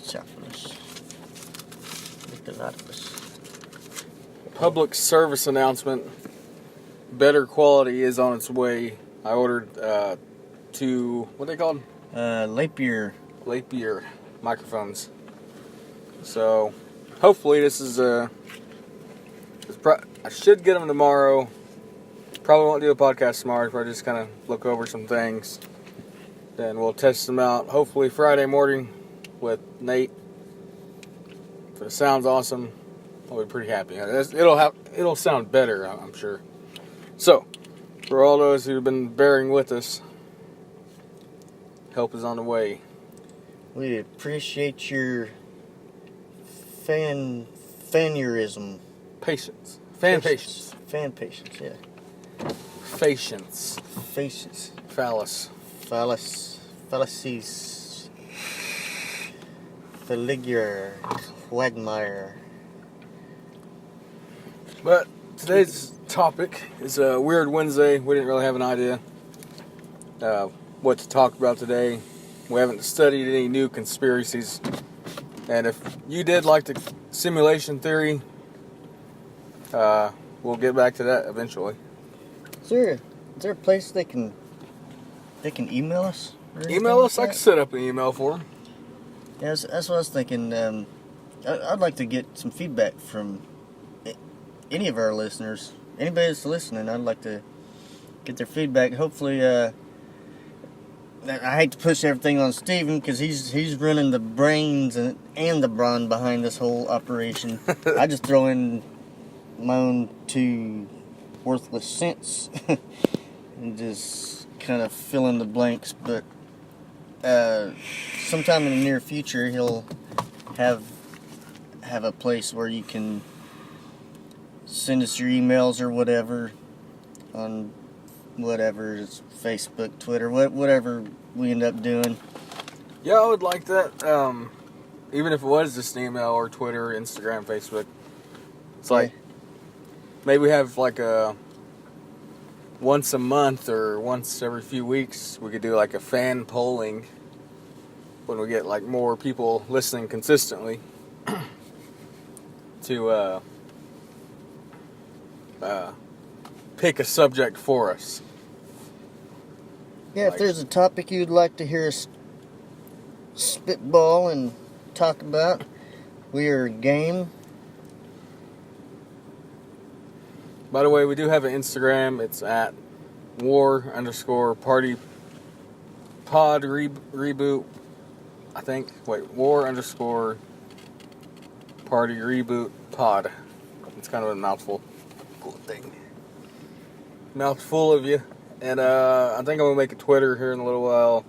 Chapless. Nicolaus. Public service announcement. Better quality is on its way. I ordered 2, what are they called? Lapierre microphones. So, hopefully this is I should get them tomorrow. Probably won't do a podcast tomorrow. Probably just kind of look over some things. Then we'll test them out. Hopefully Friday morning with Nate. If it sounds awesome, I'll be pretty happy. It'll sound better, I'm sure. So, for all those who've been bearing with us, help is on the way. We appreciate your fanurism. Patience. Patience, yeah. Patience. Patience. Fallacies. Filiger. Quagmire. But today's topic is a Weird Wednesday. We didn't really have an idea what to talk about today. We haven't studied any new conspiracies. And if you did like the simulation theory, we'll get back to that eventually. Is there a place they can email us? Email us? I can set up an email for them. Yeah, that's what I was thinking. I'd like to get some feedback from any of our listeners. Anybody that's listening, I'd like to get their feedback. Hopefully, I hate to push everything on Steven because he's running the brains and the brawn behind this whole operation. I just throw in my own 2 worthless cents and just kind of fill in the blanks. But sometime in the near future, he'll have a place where you can send us your emails or whatever on whatever, it's Facebook, Twitter, whatever we end up doing. Yeah, I would like that. Even if it was just an email or Twitter, Instagram, Facebook. It's like, maybe we have like a once a month or once every few weeks, we could do like a fan polling when we get like more people listening consistently to pick a subject for us. Yeah, if there's a topic you'd like to hear us spitball and talk about, we are game. By the way, we do have an Instagram. It's at war_party pod reboot. I think. Wait, war_party reboot pod. It's kind of a mouthful. Cool thing. Mouthful of you. And I think I'm going to make a Twitter here in a little while.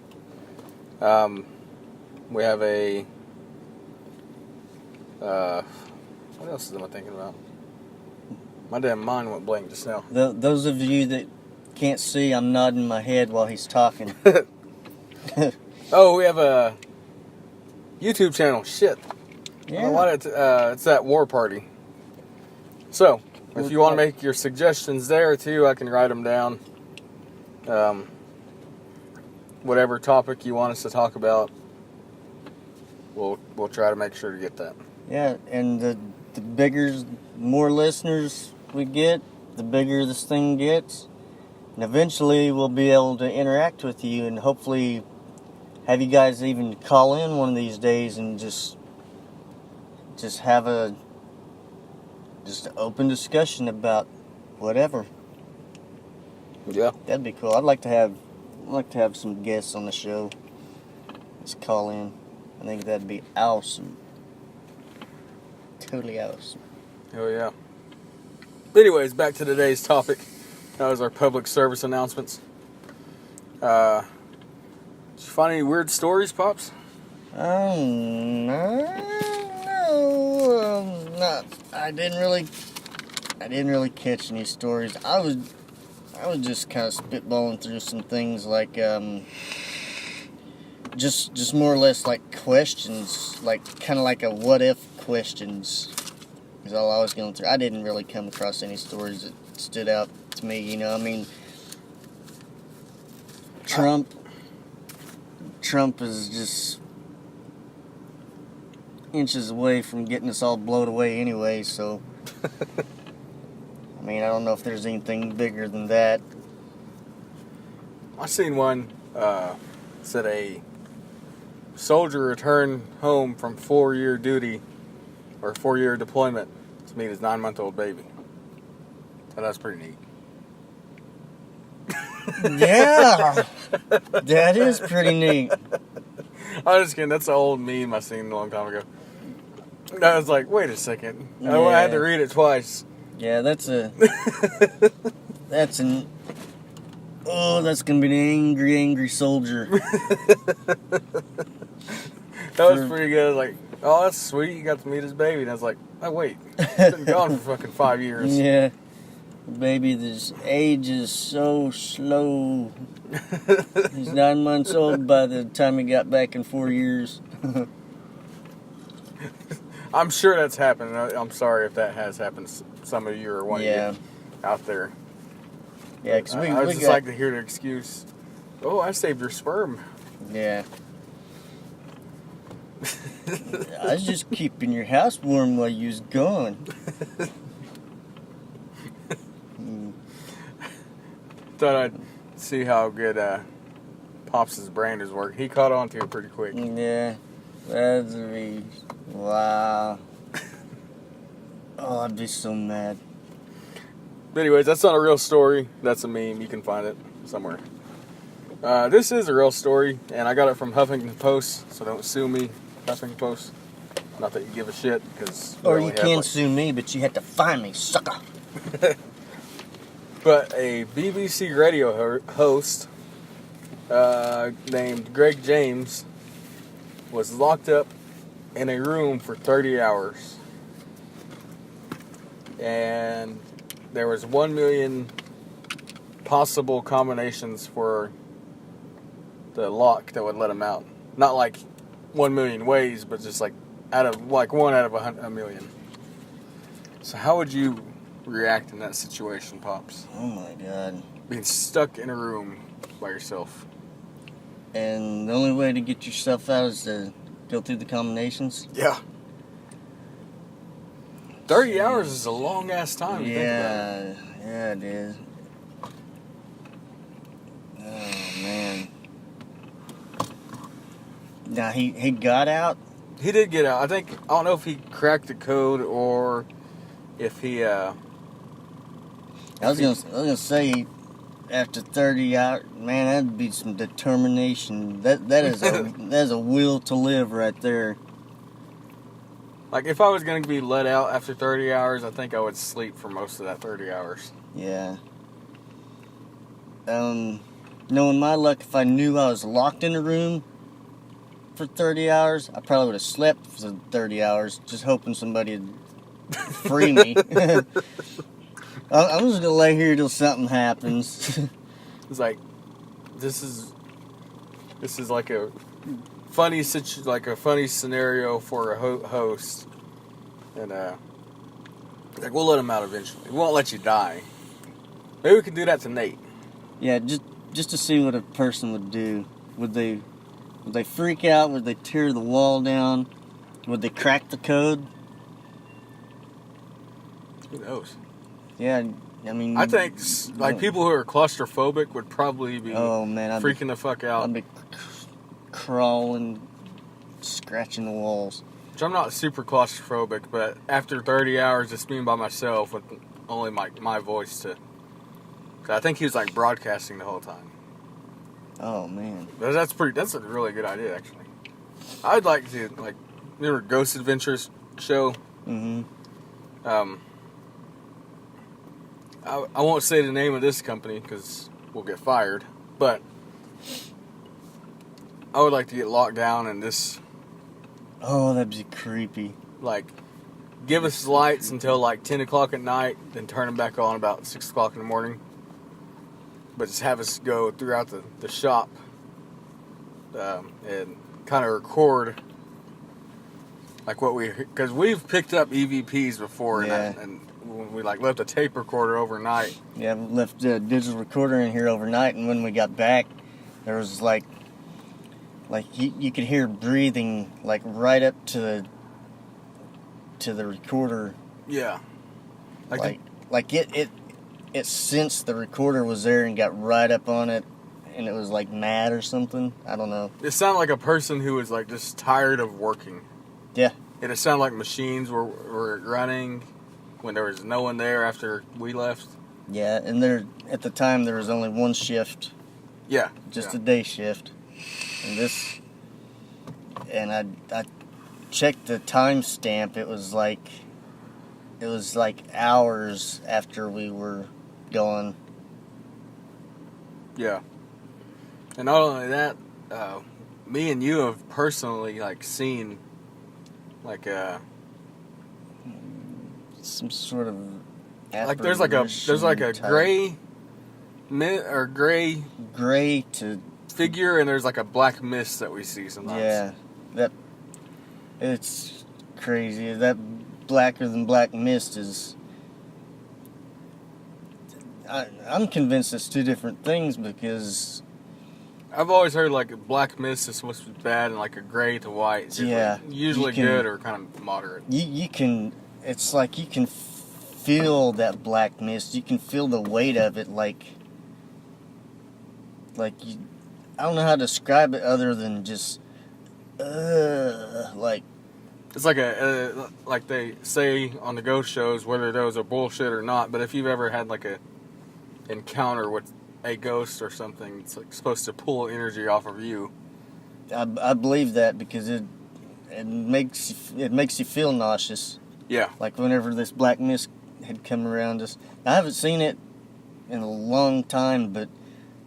We have a... what else am I thinking about? My damn mind went blank just now. Those of you that can't see, I'm nodding my head while he's talking. Oh, we have a YouTube channel. Shit. Yeah. I don't know why it's that War Party. So, if you want to make your suggestions there too, I can write them down. Whatever topic you want us to talk about, we'll try to make sure to get that. Yeah, and the more listeners we get, the bigger this thing gets. And eventually we'll be able to interact with you and hopefully have you guys even call in one of these days and just have an open discussion about whatever. Yeah. That'd be cool. I'd like to have some guests on the show. Just call in. I think that'd be awesome. Totally awesome. Oh yeah. Anyways, back to today's topic. That was our public service announcements. Did you find any weird stories, Pops? No. Not. I didn't really catch any stories. I was just kind of spitballing through some things like just more or less like questions, like kind of like a what if questions. Is all I was going through. I didn't really come across any stories that stood out to me. You know, I mean, Trump is just inches away from getting us all blown away anyway, so. I mean, I don't know if there's anything bigger than that. I seen one, said a soldier returned home from 4-year duty, or 4-year deployment, to meet his 9-month-old baby. And that's pretty neat. Yeah! That is pretty neat. I was just kidding. That's an old meme I seen a long time ago. I was like, wait a second. Yeah. I had to read it twice. Yeah, that's an... Oh, that's gonna be an angry soldier. That was pretty good. I was like, oh, that's sweet. You got to meet his baby. And I was like, oh, wait. He's been gone for fucking 5 years. Yeah. Baby, this age is so slow. He's 9 months old by the time he got back in 4 years. I'm sure that's happened. I'm sorry if that has happened to some of you or one of you out there. Yeah, because I would just like to hear the excuse. Oh, I saved your sperm. Yeah. I was just keeping your house warm while you was gone. Thought I'd see how good Pops' brain is working. He caught on to it pretty quick. Yeah. That's wow. Oh, I'd be so mad. But anyways, that's not a real story. That's a meme. You can find it somewhere. This is a real story, and I got it from Huffington Post, so don't sue me, Huffington Post. Not that you give a shit, because... Or you can sue me, but you have to find me, sucker. But a BBC radio host named Greg James was locked up in a room for 30 hours. And there was 1 million possible combinations for the lock that would let him out. Not like 1 million ways, but just like one out of a million. So how would you react in that situation, Pops? Oh my god. Being stuck in a room by yourself. And the only way to get yourself out is to go through the combinations? Yeah. 30 hours is a long ass time. Yeah, yeah, it is. Oh man. Now he got out. He did get out. I don't know if he cracked the code or if he. I was gonna say, after 30 hours, man, that'd be some determination. That is a will to live right there. Like, if I was going to be let out after 30 hours, I think I would sleep for most of that 30 hours. Yeah. Knowing my luck, if I knew I was locked in a room for 30 hours, I probably would have slept for 30 hours, just hoping somebody would free me. I'm just gonna lay here till something happens. It's like, this is like a funny scenario for a host, and like, we'll let him out eventually. We won't let you die. Maybe we can do that to Nate. Yeah, just to see what a person would do. Would they freak out? Would they tear the wall down? Would they crack the code? Who knows? Yeah, I mean, I think like people who are claustrophobic would probably be freaking the fuck out. I'd be crawling, scratching the walls. Which I'm not super claustrophobic, but after 30 hours, just being by myself with only my voice to. I think he was like broadcasting the whole time. Oh man, that's a really good idea actually. I'd like to remember Ghost Adventures show. Mm-hmm. I won't say the name of this company because we'll get fired, but I would like to get locked down and this. Oh, that'd be creepy. Like, give us lights until like 10 o'clock at night, then turn them back on about 6 o'clock in the morning. But just have us go throughout the shop and kind of record like because we've picked up EVPs before, and we left a tape recorder overnight. Yeah, we left a digital recorder in here overnight, and when we got back, there was like you could hear breathing like right up to to the recorder. Yeah. Like it sensed the recorder was there and got right up on it, and it was like mad or something. I don't know. It sounded like a person who was like just tired of working. Yeah. And it sounded like machines were running when there was no one there after we left. Yeah, and at the time there was only one shift. Yeah. Just a day shift. And I checked the timestamp. It was like hours after we were gone. Yeah. And not only that, me and you have personally like seen like some sort of like there's like a type. gray to figure, and there's like a black mist that we see sometimes. Yeah, it's crazy. That blacker than black mist is. I'm convinced it's two different things because. I've always heard like a black mist is supposed to be bad, and like a gray to white is usually good or kind of moderate. You can. It's like you can feel that black mist. You can feel the weight of it, like you. I don't know how to describe it other than just, like. It's like like they say on the ghost shows, whether those are bullshit or not. But if you've ever had like a encounter with a ghost or something, it's like supposed to pull energy off of you. I believe that because it makes you feel nauseous. Yeah. Like whenever this black mist had come around us. I haven't seen it in a long time, but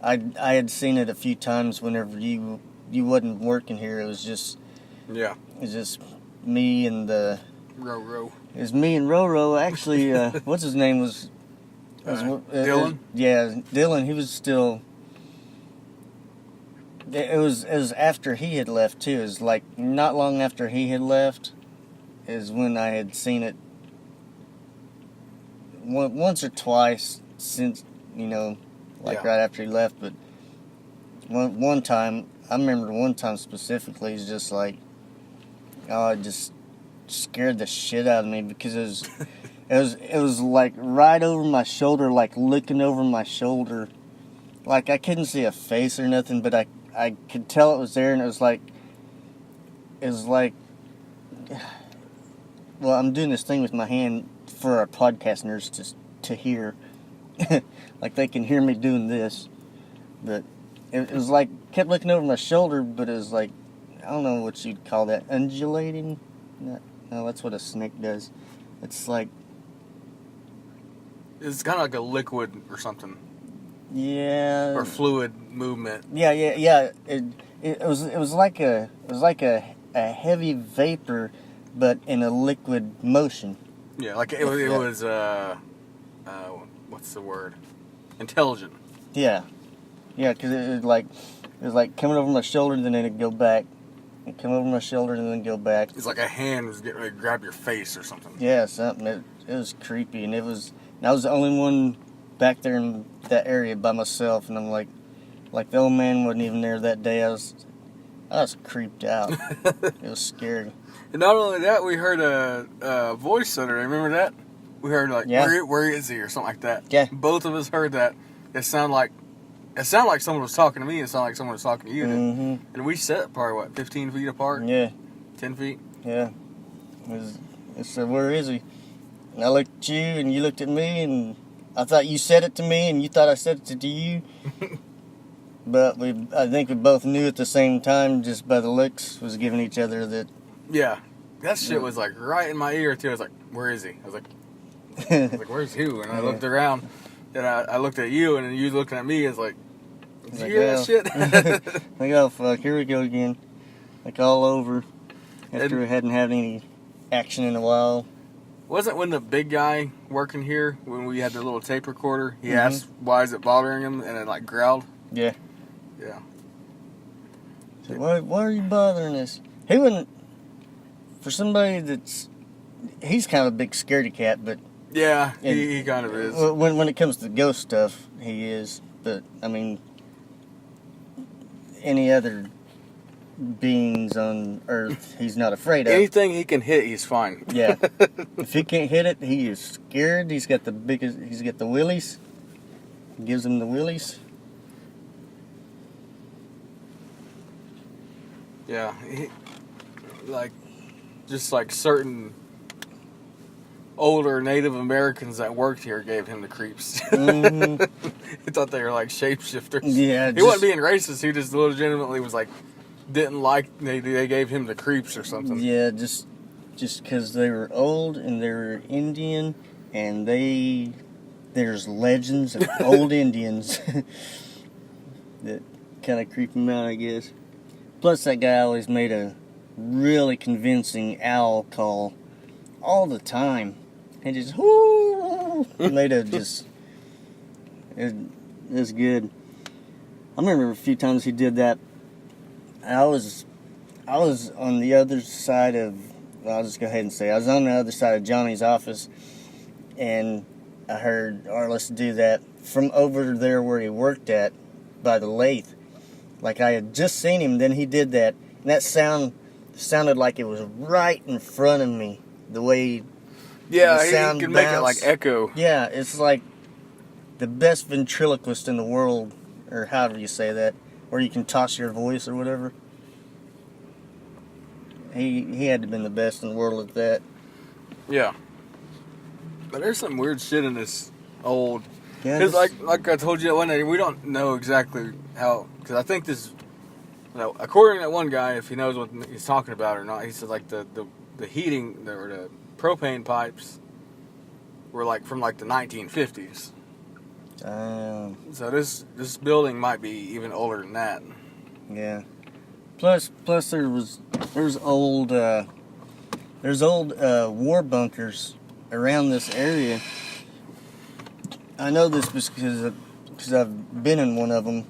I had seen it a few times whenever you wasn't working here. It was just me and the Roro. It was me and Roro. Actually, what's his name was Dylan. Yeah, Dylan. He was still. It was after he had left too. It was like not long after he had left, is when I had seen it. Once or twice since, right after he left, but one time, I remember one time specifically, it's just like, it just scared the shit out of me because it was like right over my shoulder, like looking over my shoulder. Like I couldn't see a face or nothing, but I could tell it was there, and it was like, well, I'm doing this thing with my hand for our podcast nerds to hear. Like they can hear me doing this. But it was like, kept looking over my shoulder, but it was like, I don't know what you'd call that, undulating? No, that's what a snake does. It's like... It's kind of like a liquid or something. Yeah. Or fluid movement. Yeah. It was like a heavy vapor, but in a liquid motion. Yeah, like it was what's the word? Intelligent. Yeah, because it was like coming over my shoulder, and then it'd go back, and come over my shoulder, and then go back. It's like a hand was getting ready to grab your face or something. Yeah, something. It was creepy, and I was the only one back there in that area by myself, and I'm like the old man wasn't even there that day. I was creeped out. It was scary. And not only that, we heard a voice center. Remember that? We heard like, where is he or something like that. Yeah. Both of us heard that. It sounded like someone was talking to me. It sounded like someone was talking to you. Mm-hmm. And we sat probably 15 feet apart. Yeah. 10 feet. Yeah. It said, where is he? And I looked at you, and you looked at me, and I thought you said it to me, and you thought I said it to you. But I think we both knew at the same time, just by the looks, was giving each other that. Yeah, that shit was like right in my ear too. I was like, "Where is he?" I was like, "Where's who?" And I looked around, and I looked at you, and you looking at me. It's like, "Did you hear that shit?" Like, oh fuck, here we go again. Like all over. After we hadn't had any action in a while. Wasn't when the big guy working here, when we had the little tape recorder, he asked why is it bothering him, and it like growled. Yeah. Yeah. So why are you bothering us? He wouldn't. For somebody he's kind of a big scaredy cat, but yeah, he kind of is. When it comes to ghost stuff, he is. But I mean, any other beings on Earth he's not afraid of. Anything he can hit, he's fine. Yeah. If he can't hit it, he is scared. He's got the willies. Gives him the willies. Yeah, just like certain older Native Americans that worked here gave him the creeps. Mm-hmm. He thought they were like shapeshifters. Yeah, he wasn't being racist. He just legitimately was like, didn't like they gave him the creeps or something. Yeah, just because they were old and they were Indian, and there's legends of old Indians that kind of creep him out, I guess. Plus, that guy always made a really convincing owl call all the time. And just, whoo! Made a just, it was good. I remember a few times he did that. I was on the other side of, well, I'll just go ahead and say, I was on the other side of Johnny's office, and I heard Arliss do that from over there where he worked at, by the lathe. Like I had just seen him, then he did that. And that sounded like it was right in front of me. The way Yeah, the sound he can make it like bounced. echo. Yeah, it's like the best ventriloquist in the world, or however you say that, where you can toss your voice or whatever. He had to have been the best in the world at that. Yeah. But there's some weird shit in this old. Yeah, Because like I told you that one day, we don't know exactly how. Because I think this, according to that one guy, if he knows what he's talking about or not, he said like the heating or the propane pipes were like from like the 1950s. So this building might be even older than that. Yeah. Plus there's old war bunkers around this area. I know this because I've been in one of them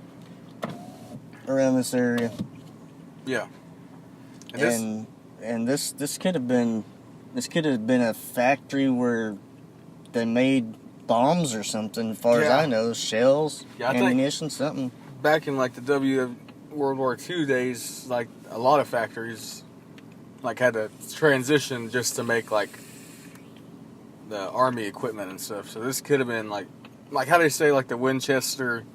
around this area. Yeah. And this could have been a factory where they made bombs or something. As far as I know, shells, ammunition, something. Back in like the World War II days, like a lot of factories, like had to transition just to make like the army equipment and stuff. So this could have been like how they say like the Winchester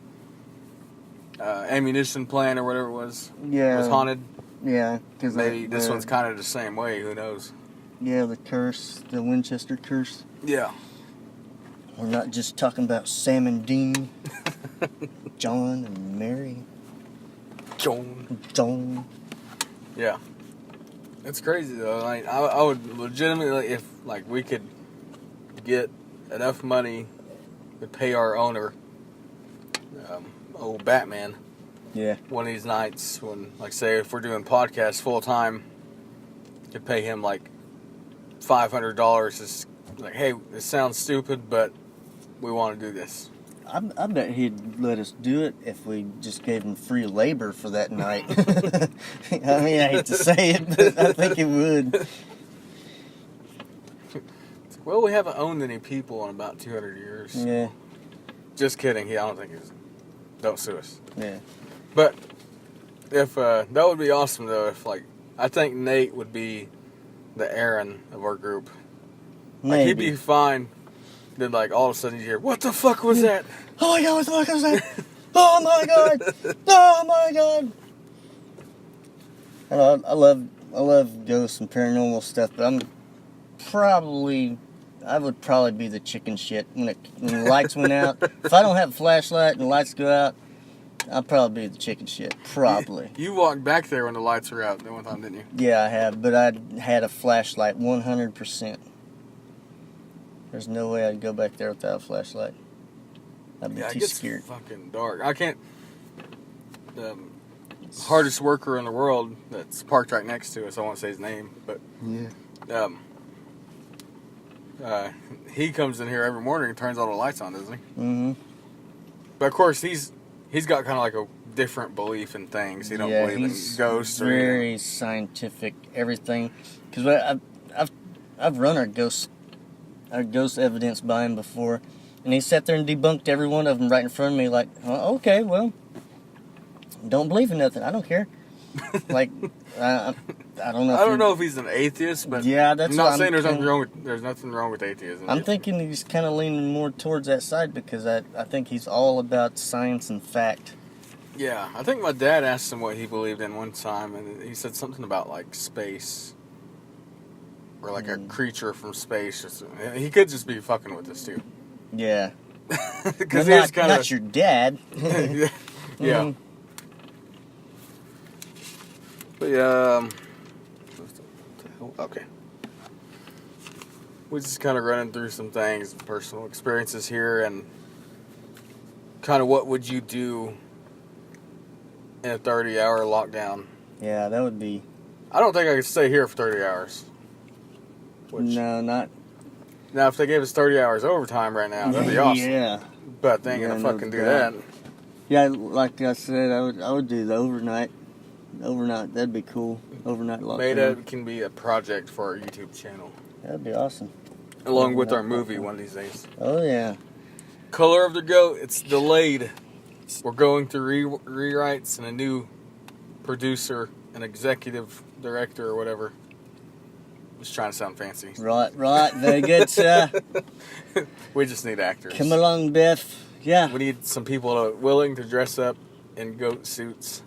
ammunition plant or whatever it was. Yeah. Was haunted. Yeah, because Maybe this one's kind of the same way. Who knows? Yeah, the Winchester curse. Yeah. We're not just talking about Sam and Dean, John and Mary. John. Yeah. It's crazy though. Like, I would legitimately, if like we could get enough money to pay our owner, old Batman. Yeah. One of these nights when, like, say, if we're doing podcasts full time, to pay him like $500 is like, hey, this sounds stupid, but we want to do this. I bet he'd let us do it if we just gave him free labor for that night. I mean, I hate to say it, but I think he would. Well, we haven't owned any people in about 200 years. Yeah. Just kidding. I don't think he's. Don't sue us. Yeah. But if that would be awesome though. If like I think Nate would be the Aaron of our group. Like, he'd be fine. Then like all of a sudden you hear, "What the fuck was that?" Oh my god! What the fuck was that? Oh my god! Oh my god! I love ghosts and paranormal stuff, but I would probably be the chicken shit when the lights went out. If I don't have a flashlight and the lights go out, I'll probably be the chicken shit. Probably. You walked back there when the lights were out that one time, didn't you? Yeah, I have, but I had a flashlight 100%. There's no way I'd go back there without a flashlight. I'd be too scared. It gets fucking dark. I can't. The hardest worker in the world that's parked right next to us. I won't say his name, but yeah. He comes in here every morning and turns all the lights on, doesn't he? Mm-hmm. But of course, he's got kind of like a different belief in things. He don't believe in ghosts or anything. Very scientific, everything. Because I've run our ghost evidence by him before, and he sat there and debunked every one of them right in front of me. Like, oh, okay, well, don't believe in nothing. I don't care. Like, I don't know. I don't know if he's an atheist, but Yeah, that's I'm what not I'm saying there's nothing kinda- wrong with atheism. I'm thinking he's kind of leaning more towards that side because I think he's all about science and fact. Yeah, I think my dad asked him what he believed in one time, and he said something about like space or like a creature from space. Or something. He could just be fucking with us too, Yeah. because Well, he's kind not of your dad. yeah. Mhm. But yeah, what the hell? Okay. We're just kind of running through some things, personal experiences here, and kind of what would you do in a 30-hour lockdown? Yeah, that would be. I don't think I could stay here for 30 hours. No, not. Now, if they gave us 30 hours overtime right now, that'd be awesome. Yeah. But they ain't Yeah, gonna no fucking do doubt. that. Yeah, like I said, I would do the overnight. Overnight, that'd be cool. Overnight lockdown. Maybe can be a project for our YouTube channel, That'd be awesome. along with our Overnight movie lockdown. one of these days. Oh yeah. Color of the Goat, it's delayed. We're going through rewrites and a new producer, an executive director or whatever. Just trying to sound fancy. Right. Very good, sir. We just need actors. Come along, Biff. Yeah. We need some people willing to dress up in goat suits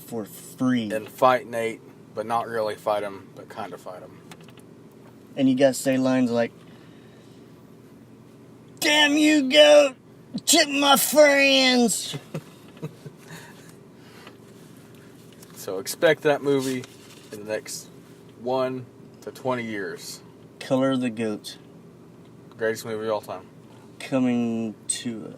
For free. and fight Nate, but not really fight him, but kind of fight him. And you got to say lines like, "Damn you, goat! Chip my friends!" So expect that movie in the next 1 to 20 years. Color of the Goat. Greatest movie of all time. Coming to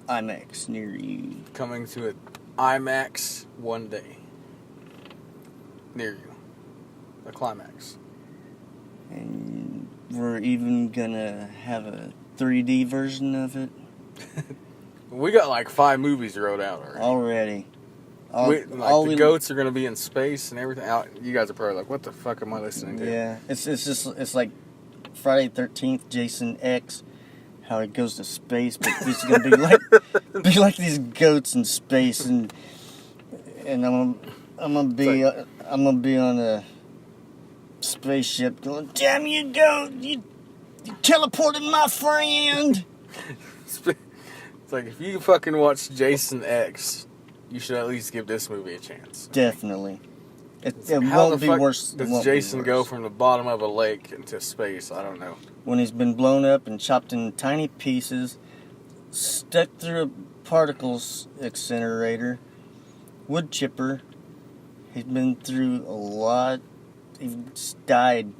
IMAX near you. Coming to an IMAX one day. Near you. The climax. And we're even gonna have a 3D version of it We got like 5 movies wrote out already. already. The goats are going to be in space and everything. You guys are probably like, what the fuck am I listening to? Yeah, it's like Friday 13th, Jason X, how it goes to space, but this is gonna be like these goats in space, and I'm gonna be on a spaceship going, "Damn you, goat! You teleported my friend." It's like, if you fucking watch Jason X, you should at least give this movie a chance. Definitely, it How won't the be fuck worse. does won't be Jason go worse. from the bottom of a lake into space? I don't know. When he's been blown up and chopped in tiny pieces, stuck through a particles incinerator, wood chipper. He's been through a lot. He's died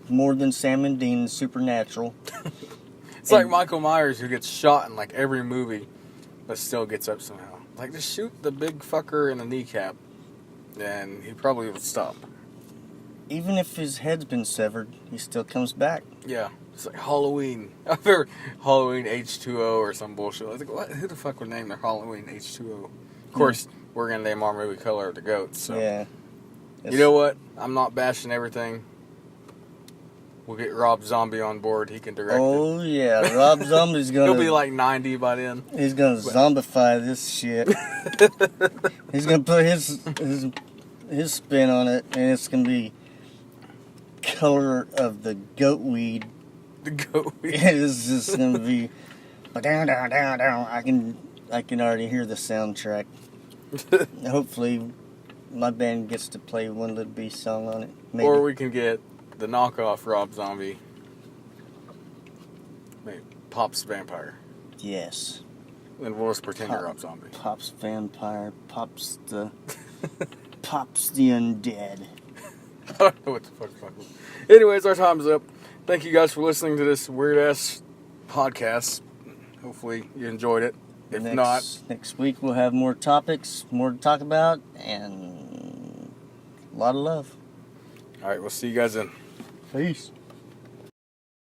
more than Sam and Dean in Supernatural. It's like And- Michael Myers, who gets shot in like every movie, but still gets up somehow. Like, just shoot the big fucker in the kneecap, and he probably would stop. Even if his head's been severed, he still comes back. Yeah, it's like Halloween. I've heard Halloween H2O or some bullshit. I was like, what? Who the fuck would name their Halloween H2O? Of course, we're gonna name our movie Color of the Goats. So. Yeah. You know what? I'm not bashing everything. We'll get Rob Zombie on board. He can direct it. Oh yeah, Rob Zombie's gonna. He'll be like 90 by then. He's gonna zombify this shit. He's gonna put his spin on it, and it's gonna be Color of the Goat Weed. The goat. It is just gonna be. Down. I can already hear the soundtrack. Hopefully, my band gets to play One Little Bee song on it. Maybe. Or we can get the knockoff Rob Zombie. Maybe Pop's Vampire. Yes. And we'll just pretend you're Rob Zombie. Pop's vampire. Pop's the undead. I don't know what the fuck. Anyways, our time's up. Thank you guys for listening to this weird ass podcast. Hopefully you enjoyed it. If Next week we'll have more topics, more to talk about, and a lot of love. all right, we'll see you guys then. Peace.